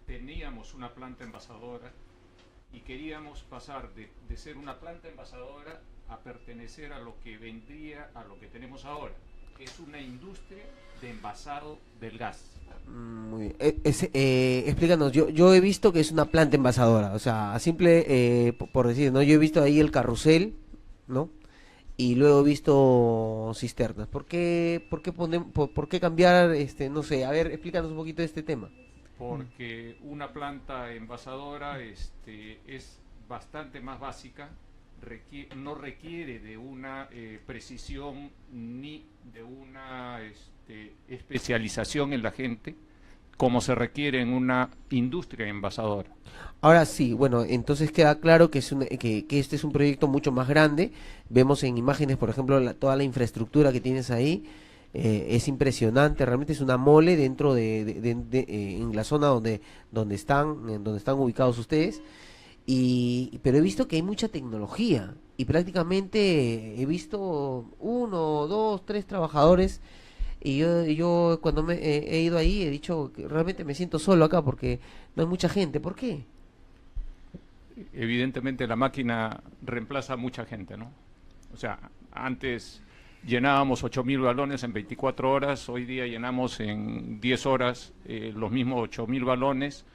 teníamos una planta envasadora y queríamos pasar de ser una planta envasadora a pertenecer a lo que vendría a lo que tenemos ahora, que es una industria de envasado del gas. Muy bien. Explícanos, yo he visto que es una planta envasadora, o sea, a simple, por decir, ¿no? Yo he visto ahí el carrusel, ¿no? Y luego he visto cisternas. ¿Por qué cambiar, no sé, a ver, explícanos un poquito de este tema? Porque una planta envasadora es bastante más básica, no requiere de una precisión ni de una especialización en la gente, como se requiere en una industria envasadora. Ahora sí, bueno, entonces queda claro que, que este es un proyecto mucho más grande. Vemos en imágenes, por ejemplo, toda la infraestructura que tienes ahí. Es impresionante, realmente es una mole dentro en la zona donde están ubicados ustedes. Pero he visto que hay mucha tecnología y prácticamente he visto uno, dos, tres trabajadores. Y yo cuando he ido ahí he dicho que realmente me siento solo acá porque no hay mucha gente. ¿Por qué? Evidentemente la máquina reemplaza a mucha gente, ¿no? O sea, antes llenábamos 8.000 balones en 24 horas, hoy día llenamos en 10 horas los mismos 8.000 balones.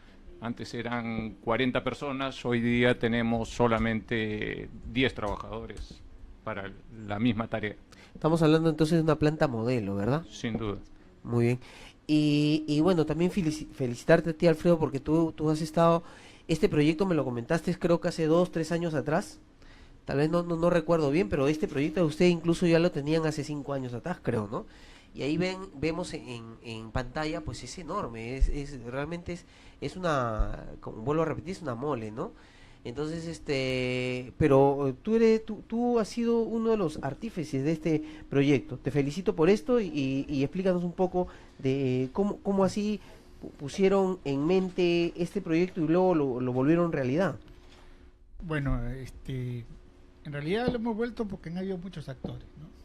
Antes eran 40 personas, hoy día tenemos solamente 10 trabajadores para la misma tarea. Estamos hablando entonces de una planta modelo, ¿verdad? Sin duda. Muy bien. Y bueno, también felicitarte a ti, Alfredo, porque tú has estado... Este proyecto me lo comentaste creo que hace 2, 3 años atrás. Tal vez no recuerdo bien, pero este proyecto de usted incluso ya lo tenían hace 5 años atrás, creo, ¿no? Y ahí vemos en pantalla, pues es enorme, realmente es una, como vuelvo a repetir, es una mole, ¿no? Entonces, pero tú has sido uno de los artífices de este proyecto. Te felicito por esto y explícanos un poco de cómo así pusieron en mente este proyecto y luego lo volvieron realidad. Bueno, en realidad lo hemos vuelto porque han habido muchos actores, ¿no?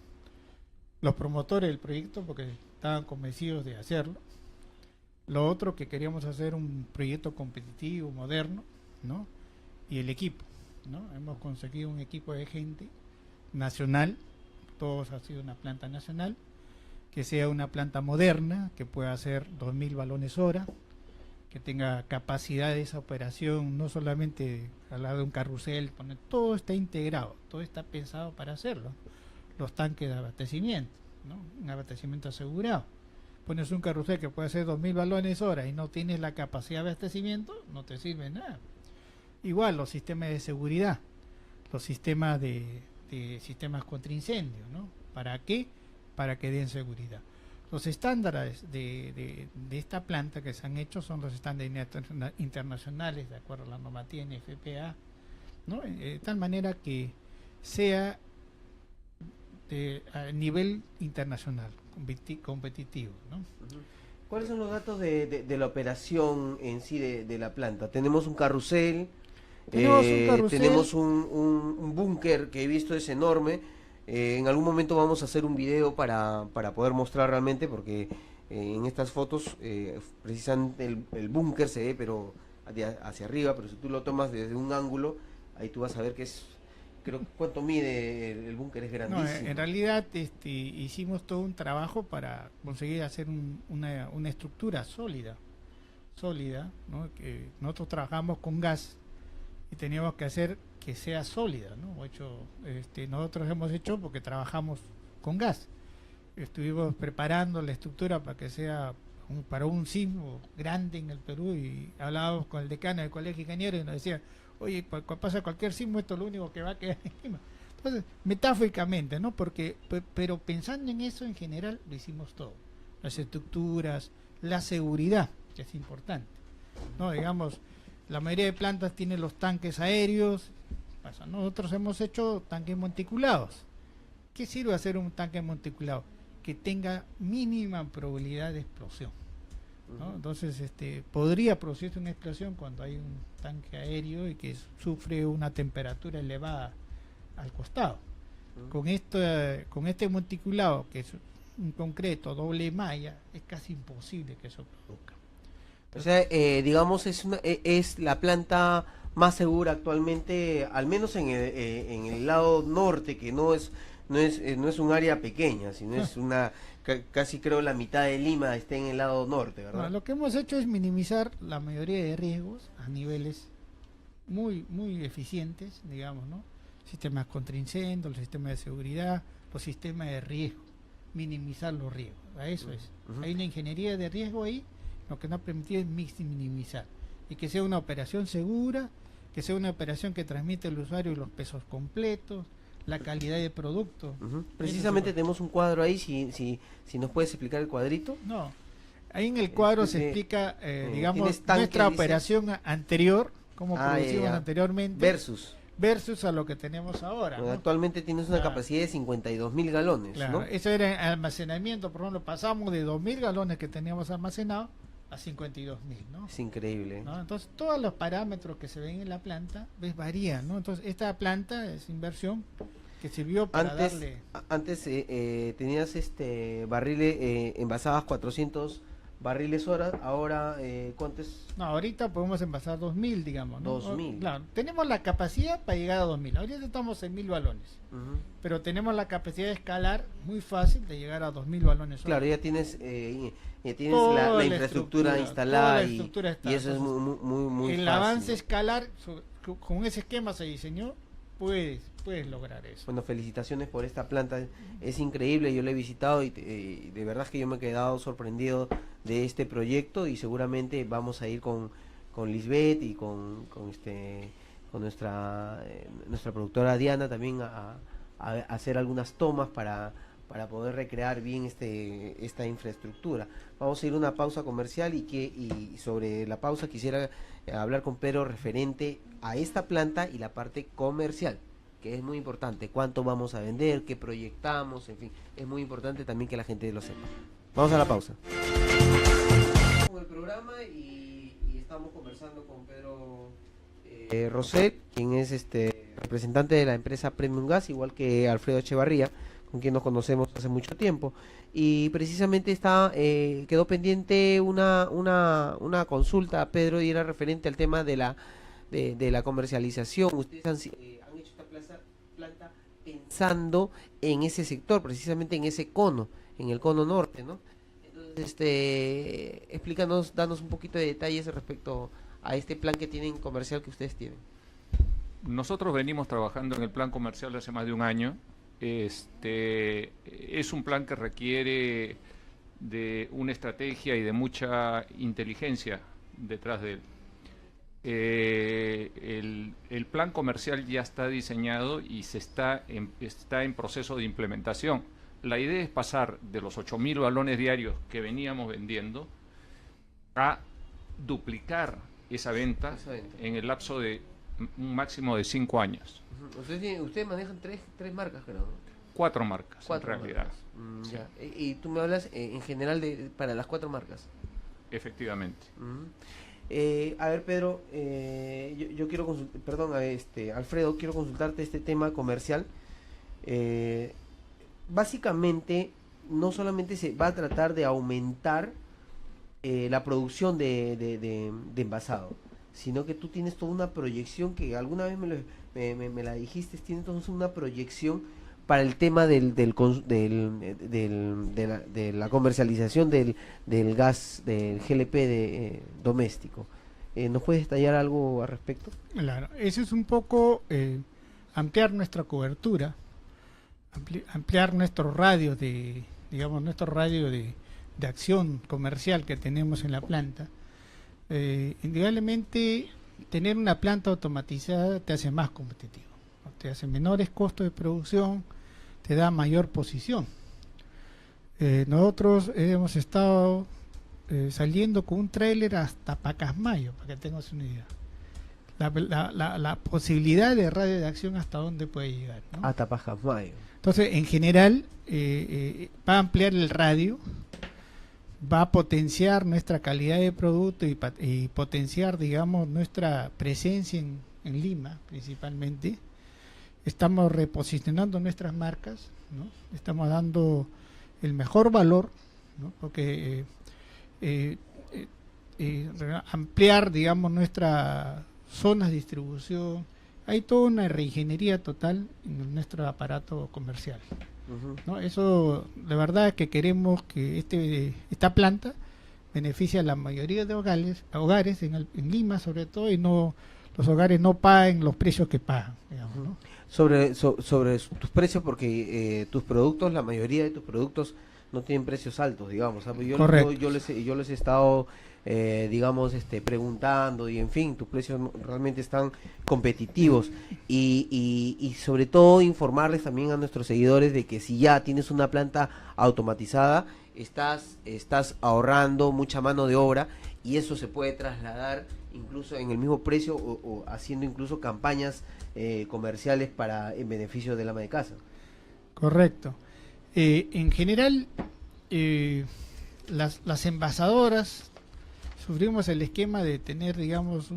Los promotores del proyecto porque estaban convencidos de hacerlo. Lo otro que queríamos hacer un proyecto competitivo, moderno, ¿no? Y el equipo, ¿no? Hemos conseguido un equipo de gente nacional, todos ha sido una planta nacional, que sea una planta moderna, que pueda hacer 2.000 balones hora, que tenga capacidad de esa operación, no solamente al lado de un carrusel, todo está integrado, todo está pensado para hacerlo. Los tanques de abastecimiento, ¿no? Un abastecimiento asegurado. Pones un carrusel que puede hacer 2.000 balones hora y no tienes la capacidad de abastecimiento, no te sirve nada. Igual los sistemas de seguridad, los sistemas de sistemas contra incendios, ¿no? ¿Para qué? Para que den seguridad. Los estándares de esta planta que se han hecho son los estándares internacionales de acuerdo a la normativa NFPA, ¿no? De tal manera que sea a nivel internacional, competitivo, ¿no? ¿Cuáles son los datos de la operación en sí de la planta? Tenemos un carrusel, tenemos un búnker que he visto es enorme. En algún momento vamos a hacer un video para poder mostrar realmente, porque en estas fotos precisamente el búnker se ve pero hacia arriba, pero si tú lo tomas desde un ángulo, ahí tú vas a ver que es, creo, ¿cuánto mide el búnker? Es grandísimo. No, en realidad hicimos todo un trabajo para conseguir hacer una estructura sólida, ¿no? Que nosotros trabajamos con gas y teníamos que hacer que sea sólida, ¿no? Nosotros hemos hecho porque trabajamos con gas. Estuvimos preparando la estructura para que sea para un sismo grande en el Perú y hablábamos con el decano del Colegio de Ingenieros y nos decía, oye, cuando pasa cualquier sismo esto es lo único que va a quedar encima. Entonces, metafóricamente, ¿no? Pero pensando en eso en general lo hicimos todo. Las estructuras, la seguridad, que es importante, ¿no? Digamos, la mayoría de plantas tienen los tanques aéreos. Nosotros hemos hecho tanques monticulados. ¿Qué sirve hacer un tanque monticulado? Que tenga mínima probabilidad de explosión, ¿no? Entonces podría producirse una explosión cuando hay un tanque aéreo y que sufre una temperatura elevada al costado. Con este monticulado, que es un concreto doble malla, es casi imposible que eso produzca. O sea, digamos, es la planta más segura actualmente, al menos en el lado norte, que no es un área pequeña, sino es casi creo la mitad de Lima está en el lado norte, ¿verdad? No, lo que hemos hecho es minimizar la mayoría de riesgos a niveles muy eficientes, digamos, ¿no? Sistemas contra incendios, los sistemas de seguridad, los sistemas de riesgo, minimizar los riesgos, a eso es. Hay una ingeniería de riesgo ahí, lo que nos ha permitido es minimizar, y que sea una operación segura, que sea una operación que transmite al usuario los pesos completos, la calidad de producto. Precisamente tenemos un cuadro ahí, si nos puedes explicar el cuadrito. No, Ahí en el cuadro se explica, digamos, nuestra operación anterior, cómo producimos anteriormente, versus a lo que tenemos ahora, ¿no? Actualmente tienes una capacidad de 52.000 galones, claro, ¿no? Eso era almacenamiento, por ejemplo, pasamos de 2.000 galones que teníamos almacenados a 52.000, ¿no? Es increíble, ¿no? Entonces, todos los parámetros que se ven en la planta, varían, ¿no? Entonces, esta planta es inversión que sirvió para darle... Antes tenías barriles, envasabas 400 barriles hora, ahora ¿cuánto es? No, ahorita podemos envasar 2.000, digamos, ¿no? 2.000. Claro, tenemos la capacidad para llegar a 2.000. Ahorita estamos en 1.000 balones, pero tenemos la capacidad de escalar muy fácil de llegar a 2.000 balones hora. Claro, ya tienes la infraestructura instalada y eso es muy el fácil. Avance escalar, con ese esquema se diseñó, puedes lograr eso. Bueno, felicitaciones por esta planta, es increíble, yo la he visitado y de verdad que yo me he quedado sorprendido de este proyecto y seguramente vamos a ir con Lisbeth y con nuestra productora Diana también a hacer algunas tomas para poder recrear bien esta infraestructura. Vamos a ir a una pausa comercial y sobre la pausa quisiera hablar con Pedro referente a esta planta y la parte comercial, que es muy importante, cuánto vamos a vender, qué proyectamos, en fin, es muy importante también que la gente lo sepa. Vamos a la pausa. Con el programa y estamos conversando con Pedro Rosell, quien es representante de la empresa Premium Gas, igual que Alfredo Echevarría, con quien nos conocemos hace mucho tiempo, y precisamente quedó pendiente una consulta a Pedro y era referente al tema de la comercialización. Ustedes han hecho esta planta pensando en ese sector, precisamente en ese cono, en el cono norte, ¿no? Entonces, explícanos, danos un poquito de detalles respecto a este plan que tienen comercial que ustedes tienen. Nosotros venimos trabajando en el plan comercial hace más de un año. Es un plan que requiere de una estrategia y de mucha inteligencia detrás de él. El plan comercial ya está diseñado y está en proceso de implementación. La idea es pasar de los 8.000 balones diarios que veníamos vendiendo a duplicar esa venta en el lapso de un máximo de 5 años. Ustedes manejan tres marcas, creo, ¿no? 4 marcas, 4 en realidad. Sí. Ya. Y tú me hablas en general para las 4 marcas. Efectivamente. A ver, Pedro, yo quiero consultar, perdón, Alfredo, quiero consultarte este tema comercial. Básicamente, no solamente se va a tratar de aumentar la producción de envasado, sino que tú tienes toda una proyección que alguna vez me la dijiste, tienes toda una proyección para el tema de la comercialización del gas, del GLP doméstico. ¿Nos puedes detallar algo al respecto? Claro, eso es un poco ampliar nuestra cobertura, ampliar nuestro radio de acción comercial que tenemos en la planta. Indudablemente tener una planta automatizada te hace más competitivo, ¿no? Te hace menores costos de producción, te da mayor posición. Nosotros hemos estado saliendo con un tráiler hasta Pacasmayo, para que tengas una idea. La posibilidad de radio de acción hasta dónde puede llegar, ¿no? Hasta Pacasmayo. Entonces, en general, va a ampliar el radio, va a potenciar nuestra calidad de producto y potenciar, digamos, nuestra presencia en Lima, principalmente. Estamos reposicionando nuestras marcas, ¿no? Estamos dando el mejor valor, ¿no? Porque ampliar, digamos, nuestras zonas de distribución, hay toda una reingeniería total en nuestro aparato comercial, ¿no? Eso, de verdad que queremos que esta planta beneficie a la mayoría de hogares en Lima, sobre todo, y los hogares no paguen los precios que pagan, digamos, ¿no? Sobre tus precios, porque tus productos, la mayoría de tus productos no tienen precios altos, digamos. Yo les he estado, digamos, preguntando y en fin, tus precios realmente están competitivos y sobre todo informarles también a nuestros seguidores de que si ya tienes una planta automatizada, estás ahorrando mucha mano de obra y eso se puede trasladar incluso en el mismo precio o haciendo incluso campañas comerciales en beneficio del ama de casa. Correcto. En general, las envasadoras sufrimos el esquema de tener, digamos,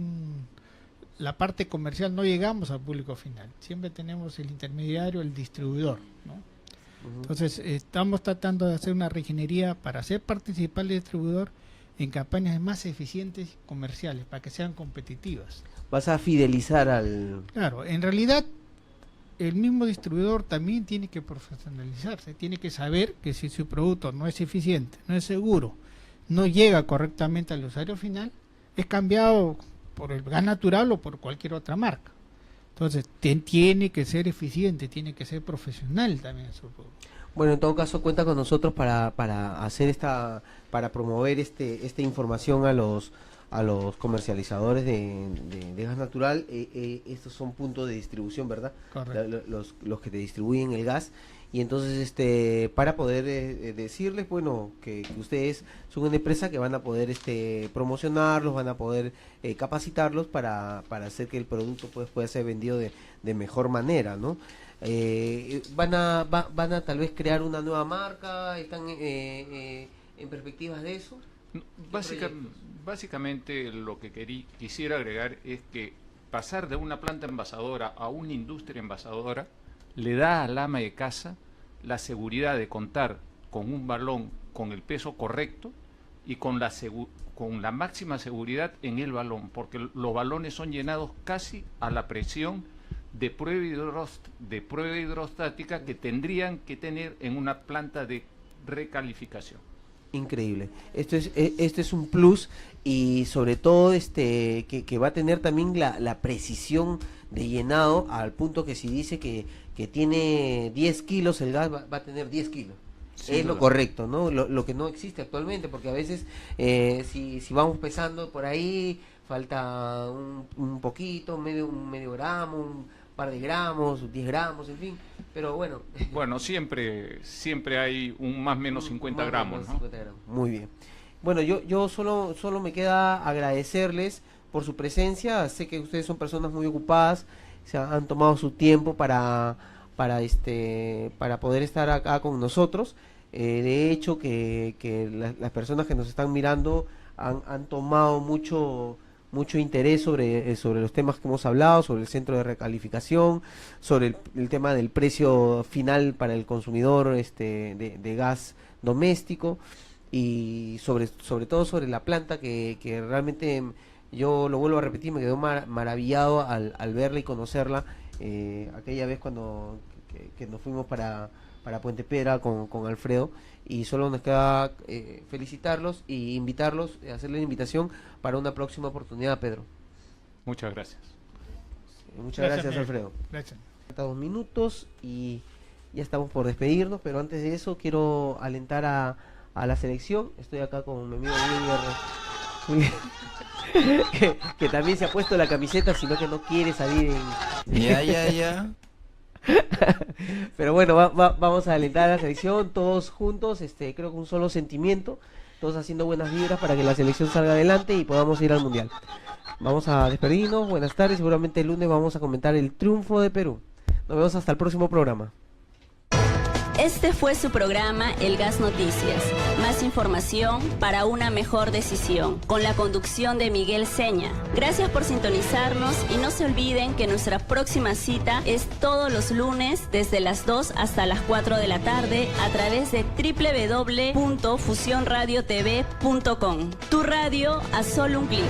la parte comercial, no llegamos al público final, siempre tenemos el intermediario, el distribuidor, ¿no? Entonces estamos tratando de hacer una regenería para hacer participar al distribuidor en campañas más eficientes comerciales, para que sean competitivas. Vas a fidelizar al... Claro, en realidad el mismo distribuidor también tiene que profesionalizarse, tiene que saber que si su producto no es eficiente, no es seguro, no llega correctamente al usuario final, es cambiado por el gas natural o por cualquier otra marca. Entonces tiene que ser eficiente, tiene que ser profesional también su producto. Bueno, en todo caso cuenta con nosotros para hacer para promover esta información a los comercializadores de gas natural. Estos son puntos de distribución, ¿verdad? Correcto. Los que te distribuyen el gas. Y entonces para poder decirles, bueno, que ustedes son una empresa que van a poder promocionarlos, van a poder capacitarlos para hacer que el producto pueda ser vendido de mejor manera, ¿no? Van a tal vez crear una nueva marca, están en perspectivas de eso. Básicamente lo que quisiera agregar es que pasar de una planta envasadora a una industria envasadora le da al ama de casa la seguridad de contar con un balón con el peso correcto y con la máxima seguridad en el balón, porque los balones son llenados casi a la presión de prueba hidrostática que tendrían que tener en una planta de recalificación. Increíble. Esto es un plus y sobre todo que va a tener también la precisión de llenado al punto que si dice que tiene 10 kilos el gas va a tener 10 kilos. Sí, es lo correcto, ¿no? Lo que no existe actualmente, porque a veces si vamos pesando por ahí falta un poquito, un medio gramo, un par de gramos, 10 gramos, en fin, pero bueno. Bueno, siempre hay un más o menos 50 gramos, ¿no? 50 gramos. Muy bien. Bueno, yo solo me queda agradecerles por su presencia. Sé que ustedes son personas muy ocupadas, se han tomado su tiempo para poder estar acá con nosotros. De hecho, que las personas que nos están mirando han tomado mucho interés sobre los temas que hemos hablado, sobre el centro de recalificación, sobre el tema del precio final para el consumidor de gas doméstico y sobre todo sobre la planta que realmente yo lo vuelvo a repetir, me quedó maravillado al verla y conocerla aquella vez cuando que nos fuimos para Puente Piedra con Alfredo, y solo nos queda felicitarlos y invitarlos, hacerles la invitación para una próxima oportunidad, Pedro. Muchas gracias. Muchas gracias Alfredo. Gracias. 2 minutos y ya estamos por despedirnos, pero antes de eso quiero alentar a la selección. Estoy acá con mi amigo William que también se ha puesto la camiseta, sino que no quiere salir en... Ya. Pero bueno, vamos a alentar a la selección todos juntos, creo que un solo sentimiento, todos haciendo buenas vibras para que la selección salga adelante y podamos ir al mundial. Vamos a despedirnos, buenas tardes, seguramente el lunes vamos a comentar el triunfo de Perú. Nos vemos hasta el próximo programa. Este fue su programa El Gas Noticias. Más información para una mejor decisión, con la conducción de Miguel Seña. Gracias por sintonizarnos y no se olviden que nuestra próxima cita es todos los lunes desde las 2 hasta las 4 de la tarde a través de www.fusionradiotv.com. Tu radio a solo un clic.